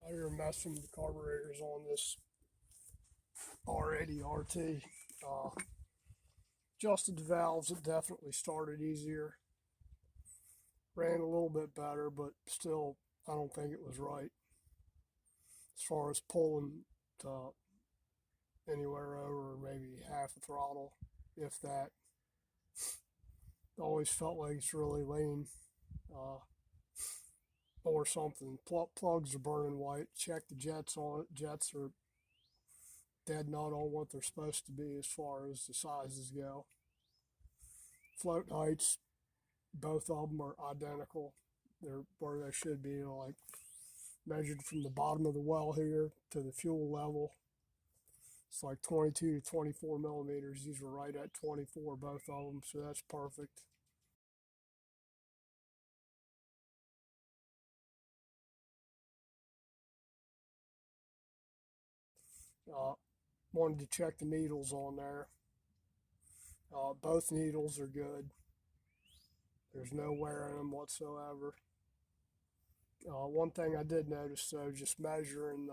Out here messing with the carburetors on this R80RT. Adjusted the valves, it definitely started easier. Ran a little bit better, but still, I don't think it was right. As far as pulling to anywhere over maybe half a throttle, if that. Always felt like it's really lean. Uh, or something. Plugs are burning white. Check the jets on it. Jets are dead not on what they're supposed to be as far as the sizes go. Float heights, both of them are identical. They're where they should be, like measured from the bottom of the well here to the fuel level. It's like 22 to 24 millimeters. These were right at 24, both of them, so that's perfect. Uh, Wanted to check the needles on there. Both needles are good. There's no wear in them whatsoever. One thing I did notice though, just measuring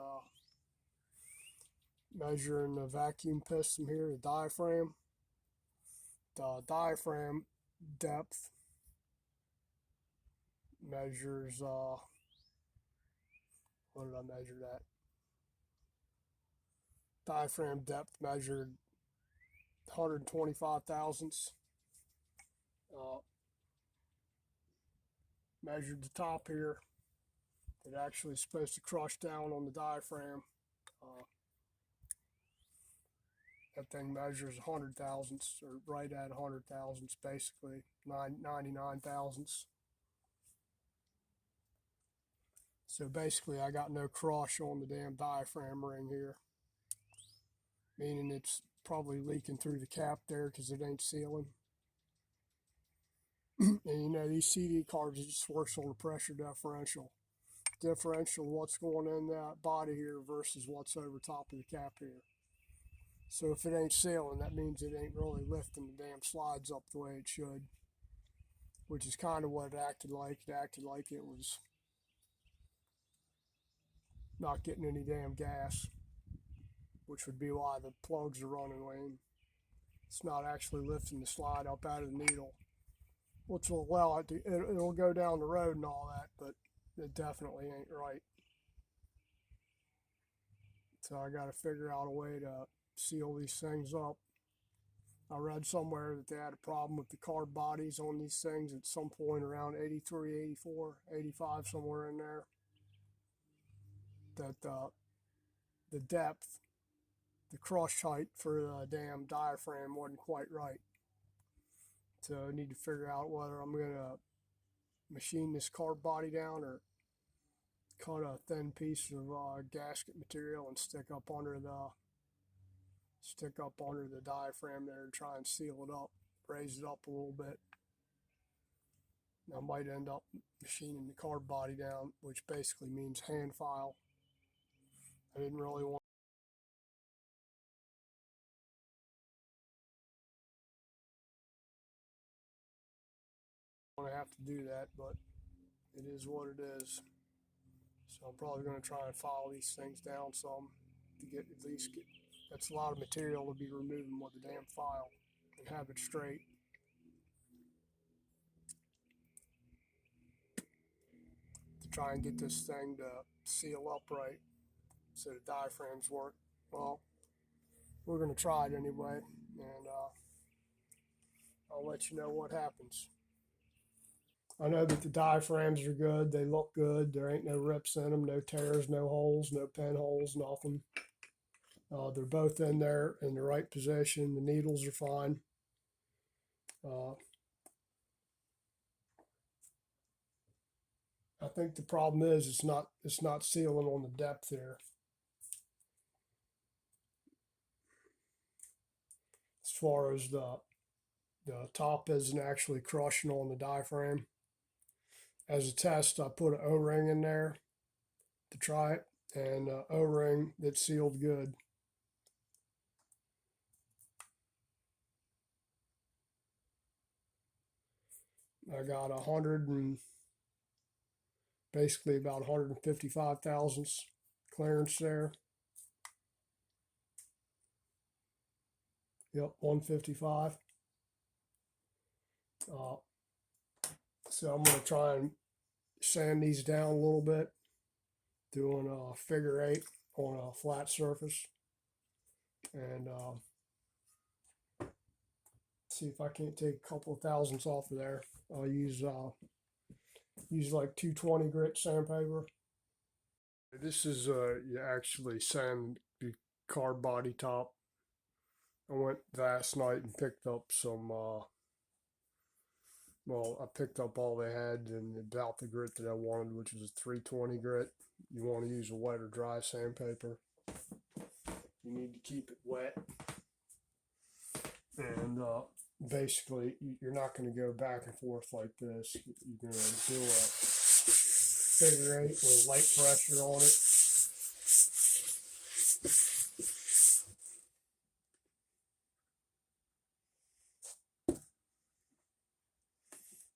the vacuum piston here, the diaphragm depth measures. What did I measure that? Diaphragm depth measured 125 thousandths. Measured the top here. It actually is supposed to crush down on the diaphragm. Uh, that thing measures 100 thousandths, or right at 100 thousandths, basically 99 thousandths. So basically, I got no crush on the damn diaphragm ring here, meaning it's probably leaking through the cap there because it ain't sealing. And you know, these CD carbs just works on the pressure differential. What's going in that body here versus what's over top of the cap here. So if it ain't sealing, that means it ain't really lifting the damn slides up the way it should, which is kind of what it acted like. It acted like it was not getting any damn gas, which would be why the plugs are running lean. It's not actually lifting the slide up out of the needle, which will allow it to, it'll go down the road and all that, but it definitely ain't right. So I got to figure out a way to seal these things up. I read somewhere that they had a problem with the carb bodies on these things at some point around 83, 84, 85, somewhere in there. That the depth, the crush height for the damn diaphragm wasn't quite right. So I need to figure out whether I'm going to machine this carb body down or cut a thin piece of gasket material and stick up under the diaphragm there and try and seal it up, raise it up a little bit. I might end up machining the carb body down, which basically means hand file. I didn't really want to have to do that, but it is what it is. So I'm probably going to try and file these things down some to get at least get. That's a lot of material to be removing with the damn file and have it straight. To try and get this thing to seal up right so the diaphragms work. Well, we're going to try it anyway, and I'll let you know what happens. I know that the diaphragms are good. They look good. There ain't no rips in them, no tears, no holes, no pinholes, nothing. They're both in there in the right position. The needles are fine. I think the problem is it's not sealing on the depth here. As far as the top isn't actually crushing on the diaphragm. As a test, I put an O-ring in there to try it, and O-ring that sealed good. I got basically about 155 thousandths clearance there. Yep, 155. So I'm going to try and sand these down a little bit, doing a figure 8 on a flat surface, and see if I can't take a couple of thousandths off of there. I'll use like 220 grit sandpaper. This is you actually sand the carb body top. I went last night and picked up some well, I picked up all they had and about the grit that I wanted, which was a 320 grit. You want to use a wet or dry sandpaper. You need to keep it wet. And basically, you're not going to go back and forth like this. You're going to do a figure 8 with light pressure on it.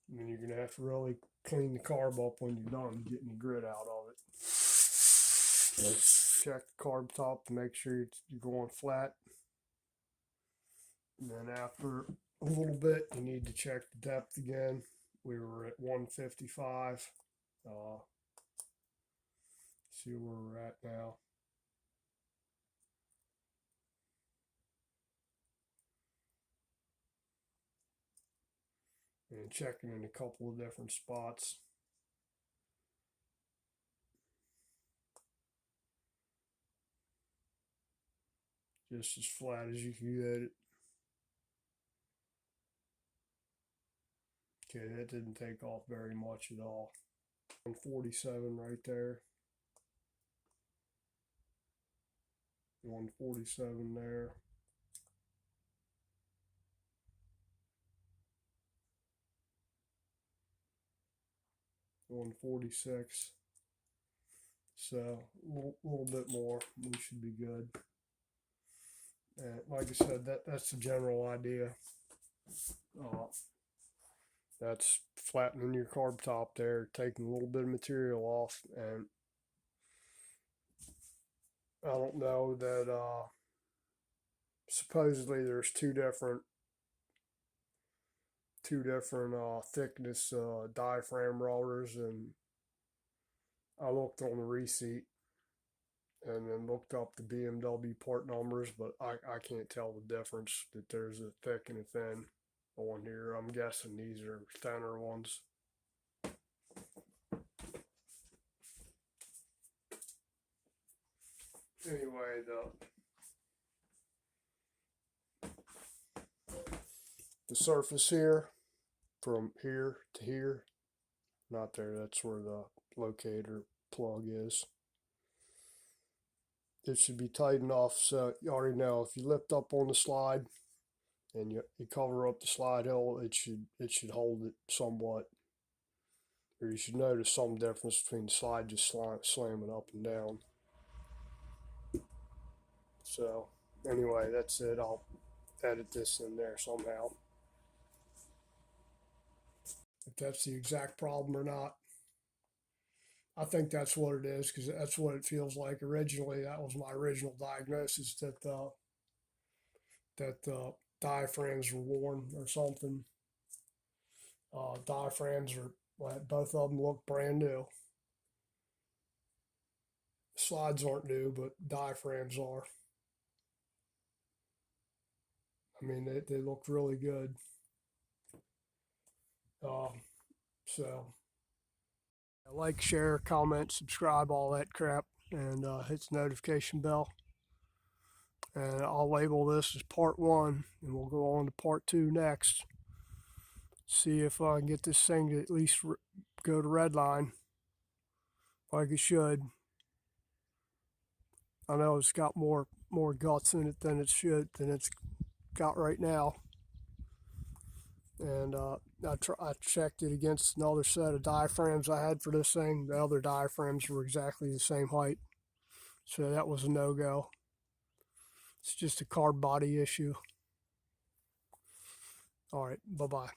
And then you're going to have to really clean the carb up when you're done getting the grit out of it. Check the carb top to make sure you're going flat. And then after a little bit, you need to check the depth again. We were at 155. See where we're at now. And checking in a couple of different spots. Just as flat as you can get it. Okay, that didn't take off very much at all. 147 right there. 147 there. $146. So a little bit more, we should be good. And like I said, that's the general idea. That's flattening your carb top there, taking a little bit of material off, and I don't know that supposedly there's two different thickness diaphragm rollers, and I looked on the receipt and then looked up the BMW part numbers, but I can't tell the difference, that there's a thick and a thin on here. I'm guessing these are thinner ones. Anyway, the surface here, from here to here, not there, that's where the locator plug is. It should be tight enough so you already know if you lift up on the slide and you cover up the slide hill, it should hold it somewhat. Or you should notice some difference between the slide just slamming up and down. So anyway, that's it. I'll edit this in there somehow. If that's the exact problem or not, I think that's what it is, because that's what it feels like. Originally, that was my original diagnosis, that diaphragms were worn or something. Diaphragms are, well, both of them look brand new. Slides aren't new, but diaphragms are. I mean, they look really good. So like, share, comment, subscribe, all that crap, and hit the notification bell. And I'll label this as part 1, and we'll go on to part 2 next. See if I can get this thing to at least go to Redline like it should. I know it's got more guts in it than it's got right now. And I checked it against another set of diaphragms I had for this thing. The other diaphragms were exactly the same height, so that was a no-go. It's just a carb body issue. All right, bye-bye.